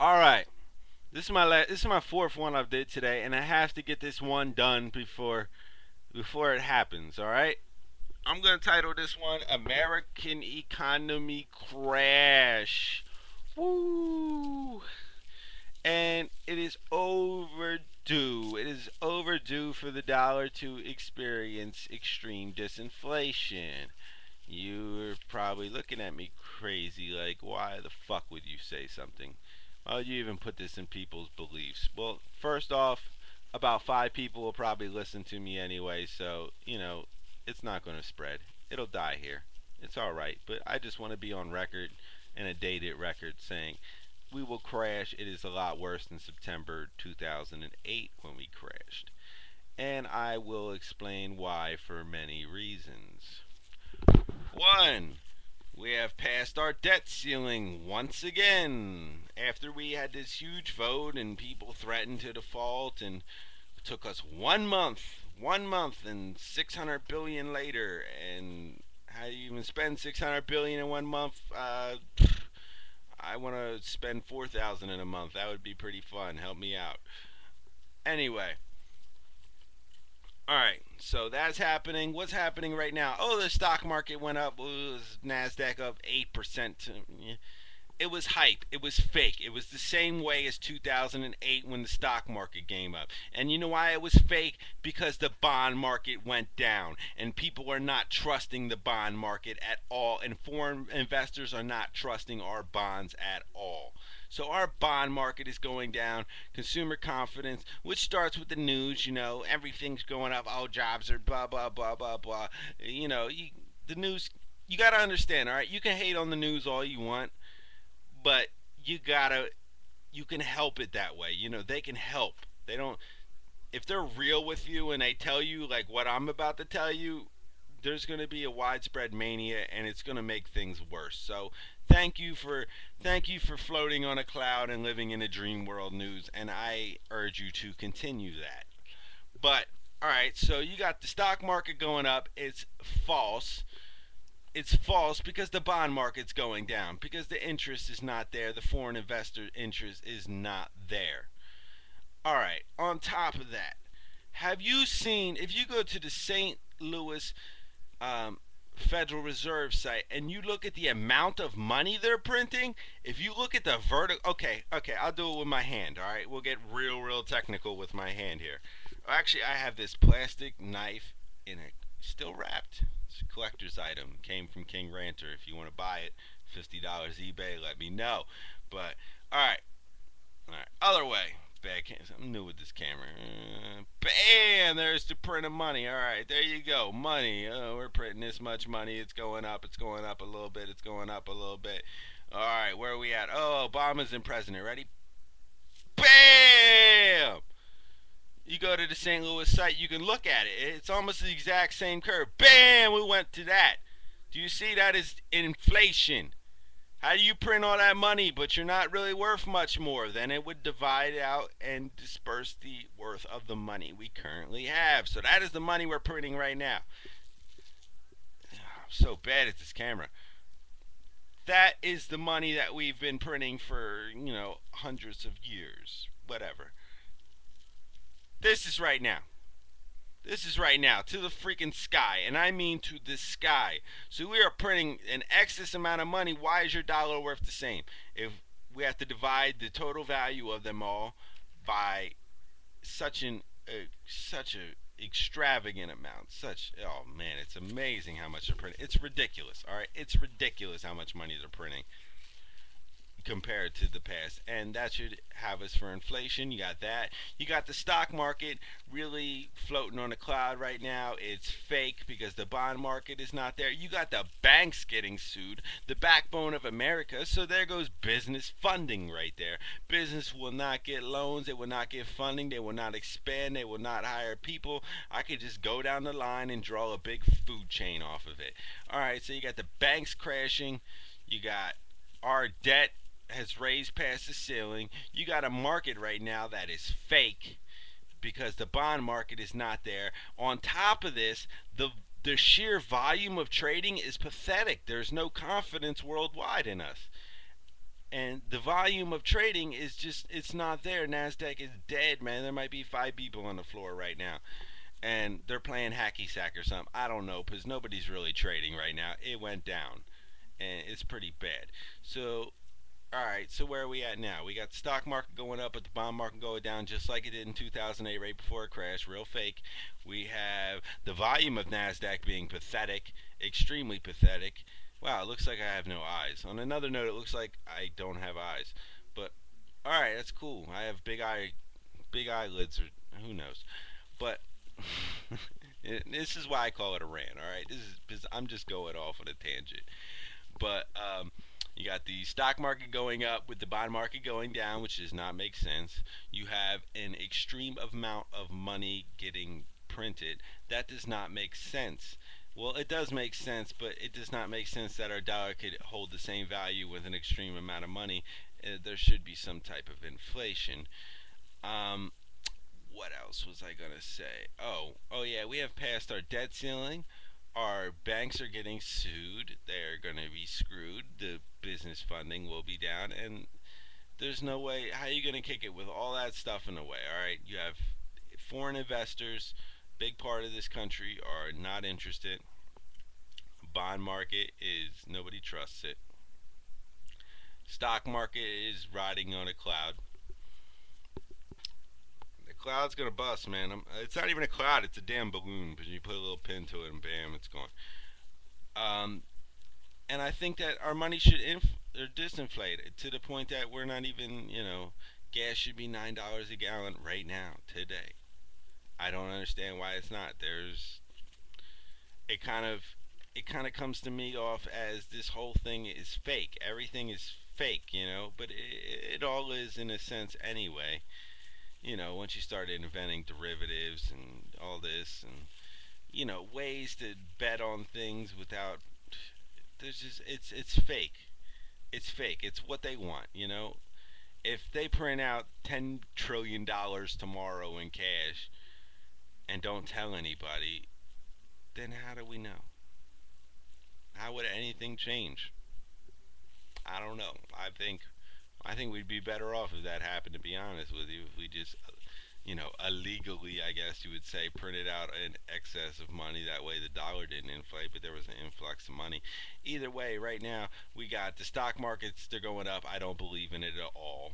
All right. This is my fourth one I did today, and I have to get this one done before it happens. All right. I'm gonna title this one "American Economy Crash." Woo! And it is overdue. It is overdue for the dollar to experience extreme disinflation. You're probably looking at me crazy, like, why the fuck would you say something? Why would you even put this in people's beliefs? Well, first off, about five people will probably listen to me anyway, so, it's not going to spread. It'll die here. It's alright, but I just want to be on record and a dated record saying we will crash. It is a lot worse than September 2008 when we crashed. And I will explain why for many reasons. One, we have passed our debt ceiling once again. After we had this huge vote and people threatened to default, and it took us 1 month, and 600 billion later. And how do you even spend 600 billion in 1 month? I want to spend 4,000 in a month. That would be pretty fun. Help me out. Anyway, all right, so that's happening. What's happening right now? Oh, the stock market went up. Nasdaq up 8%. It was hype. It was fake. It was the same way as 2008 when the stock market came up. And you know why it was fake? Because the bond market went down and people are not trusting the bond market at all, and foreign investors are not trusting our bonds at all. So our bond market is going down. Consumer confidence, which starts with the news, everything's going up. Oh, jobs are blah blah blah blah blah. The news. You gotta understand. All right, you can hate on the news all you want, but you can help it that way. They can help. They don't. If they're real with you and they tell you like what I'm about to tell you, there's going to be a widespread mania and it's going to make things worse. So thank you for floating on a cloud and living in a dream world news, and I urge you to continue that. But all right, so you got the stock market going up. It's false. It's false because the bond market's going down, because the interest is not there. The foreign investor interest is not there. All right, on top of that, have you seen, if you go to the St. Louis um, Federal Reserve site and you look at the amount of money they're printing, if you look at the vertical, okay, I'll do it with my hand. All right, we'll get real technical with my hand here. Actually, I have this plastic knife in it, still wrapped. It's a collector's item. Came from King Ranter. If you want to buy it, $50 eBay. Let me know. But all right. Other way. Bad cam. I'm new with this camera. Bam! There's the print of money. All right, there you go. Money. Oh, we're printing this much money. It's going up. It's going up a little bit. It's going up a little bit. All right, where are we at? Oh, Obama's in president. Ready? Bam! You go to the St. Louis site, you can look at it. It's almost the exact same curve. Bam! We went to that. Do you see that is inflation? How do you print all that money, but you're not really worth much more? Then it would divide out and disperse the worth of the money we currently have. So that is the money we're printing right now. I'm so bad at this camera. That is the money that we've been printing for, hundreds of years. Whatever. This is right now. This is right now to the freaking sky, and I mean to the sky. So we are printing an excess amount of money. Why is your dollar worth the same? If we have to divide the total value of them all by such a extravagant amount. Oh man, it's amazing how much they're printing. It's ridiculous. All right, it's ridiculous how much money they're printing compared to the past, and that should have us for inflation. You got that. You got the stock market really floating on a cloud right now. It's fake because the bond market is not there. You got the banks getting sued, the backbone of America. So there goes business funding right there. Business will not get loans, they will not get funding, they will not expand, they will not hire people. I could just go down the line and draw a big food chain off of it. All right, so you got the banks crashing, you got our debt has raised past the ceiling. You got a market right now that is fake because the bond market is not there. On top of this, the sheer volume of trading is pathetic. There's no confidence worldwide in us. And the volume of trading is just, it's not there. Nasdaq is dead, man. There might be 5 people on the floor right now, and they're playing hacky sack or something. I don't know, because nobody's really trading right now. It went down, and it's pretty bad. So all right, so where are we at now? We got the stock market going up, but the bond market going down just like it did in 2008, right before it crashed. Real fake. We have the volume of NASDAQ being pathetic, extremely pathetic. Wow, it looks like I have no eyes. On another note, it looks like I don't have eyes. But, alright, that's cool. I have big eyelids, or who knows. But, this is why I call it a rant, alright? This is because I'm just going off on a tangent. But you got the stock market going up with the bond market going down, which does not make sense. You have an extreme amount of money getting printed. That does not make sense. Well, it does make sense, but it does not make sense that our dollar could hold the same value with an extreme amount of money. There should be some type of inflation. Um, what else was I gonna say? Oh yeah, we have passed our debt ceiling. Our banks are getting sued. They're gonna be screwed. The business funding will be down, and there's no way. How are you gonna kick it with all that stuff in the way? All right, you have foreign investors, big part of this country, are not interested. Bond market is, nobody trusts it. Stock market is riding on a cloud. The cloud's gonna bust, man. It's not even a cloud; it's a damn balloon. But you put a little pin to it, and bam, it's gone. Um, and I think that our money should or disinflate to the point that we're not even, gas should be $9 a gallon right now today. I don't understand why it's not. It kind of it kind of comes to me off as this whole thing is fake. Everything is fake, but it all is in a sense anyway. Once you start inventing derivatives and all this, and ways to bet on things without, there's just, it's fake. It's fake. It's what they want. If they print out $10 trillion tomorrow in cash and don't tell anybody, then how do we know? How would anything change? I don't know. I think we'd be better off if that happened, to be honest with you. If we just, illegally, I guess you would say, printed out an excess of money. That way the dollar didn't inflate, but there was an influx of money. Either way, right now, we got the stock markets, they're going up. I don't believe in it at all.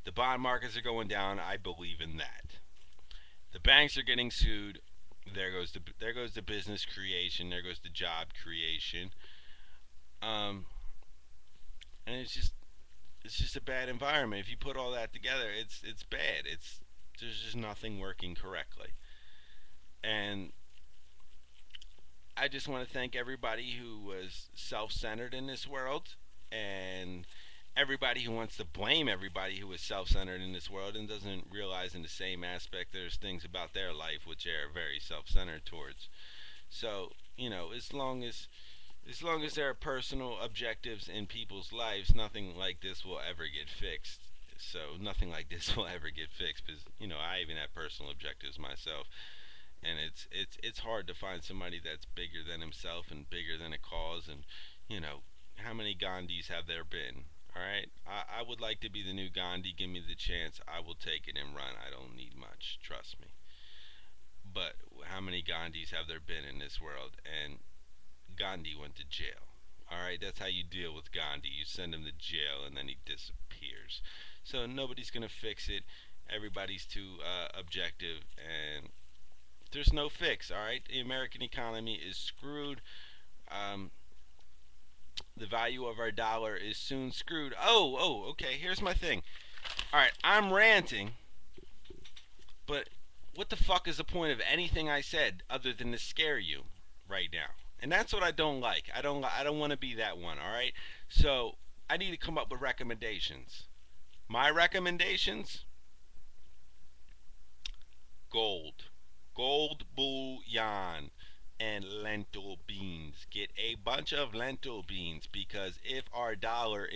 The bond markets are going down. I believe in that. The banks are getting sued. There goes the business creation. There goes the job creation. Um, and it's just a bad environment. If you put all that together, it's bad. There's just nothing working correctly. And I just want to thank everybody who was self-centered in this world, and everybody who wants to blame everybody who is self-centered in this world and doesn't realize in the same aspect there's things about their life which they are very self-centered towards. So, as long as there are personal objectives in people's lives, nothing like this will ever get fixed. So nothing like this will ever get fixed because I even have personal objectives myself, and it's hard to find somebody that's bigger than himself and bigger than a cause. And you know how many Gandhis have there been? All right, I would like to be the new Gandhi. Give me the chance. I will take it and run. I don't need much. Trust me. But how many Gandhis have there been in this world? And Gandhi went to jail. All right, that's how you deal with Gandhi. You send him to jail and then he disappears. So nobody's gonna fix it. Everybody's too objective, and there's no fix. All right, the American economy is screwed. Um, the value of our dollar is soon screwed. Okay. Here's my thing. All right, I'm ranting, but what the fuck is the point of anything I said other than to scare you right now? And that's what I don't like. I don't want to be that one, all right? So, I need to come up with recommendations. My recommendations: gold. Gold bullion and lentil beans. Get a bunch of lentil beans because if our dollar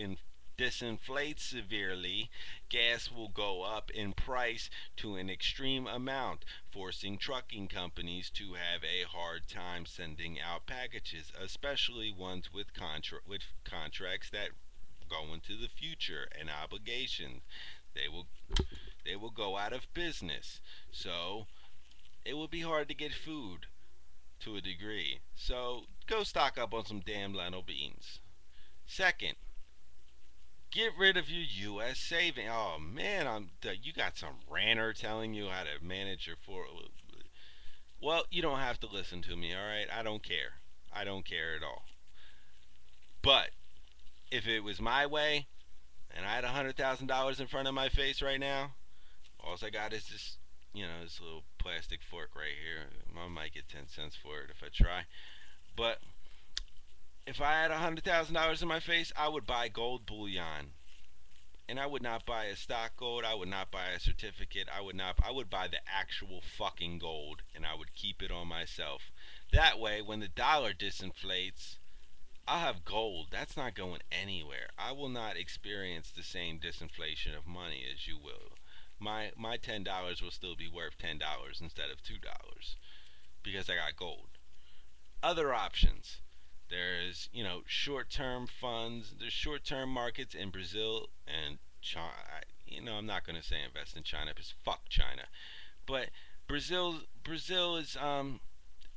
disinflates severely, gas will go up in price to an extreme amount, forcing trucking companies to have a hard time sending out packages, especially ones with contracts that go into the future and obligations. They will they will go out of business. So it will be hard to get food to a degree. So go stock up on some damn lentil beans. Second, get rid of your U.S. saving. Oh man, you got some ranter telling you how to manage your 4. Well, you don't have to listen to me, all right? I don't care. I don't care at all. But if it was my way and I had $100,000 in front of my face right now, all I got is this, this little plastic fork right here. I might get 10 cents for it if I try. But if I had $100,000 in my face, I would buy gold bullion. And I would not buy a stock gold. I would not buy a certificate. I would buy the actual fucking gold and I would keep it on myself. That way, when the dollar disinflates, I'll have gold. That's not going anywhere. I will not experience the same disinflation of money as you will. My $10 will still be worth $10 instead of $2 because I got gold. Other options. There's, short-term funds. There's short-term markets in Brazil and China. I'm not going to say invest in China because fuck China. But Brazil is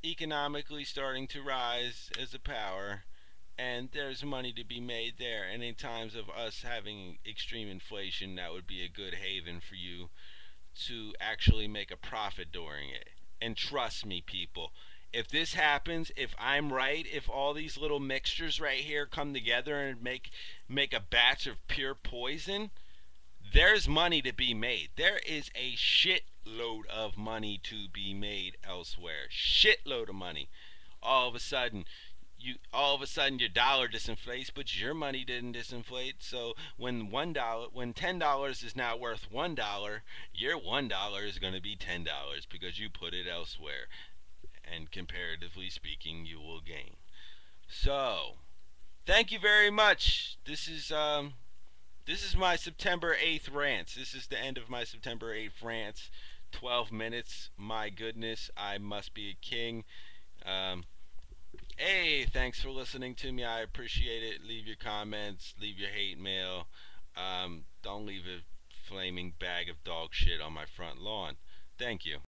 economically starting to rise as a power, and there's money to be made there. And in times of us having extreme inflation, that would be a good haven for you to actually make a profit during it. And trust me, people, if this happens, if I'm right, if all these little mixtures right here come together and make a batch of pure poison, there's money to be made. There is a shitload of money to be made elsewhere. Shitload of money. All of a sudden, your dollar disinflates, but your money didn't disinflate. So when $10 is now worth $1, your $1 is going to be $10 because you put it elsewhere, and comparatively speaking, you will gain. So, thank you very much. This is my September 8th rants. This is the end of my September 8th rants. 12 minutes. My goodness, I must be a king. Um, Hey, thanks for listening to me. I appreciate it. Leave your comments, leave your hate mail. Don't leave a flaming bag of dog shit on my front lawn. Thank you.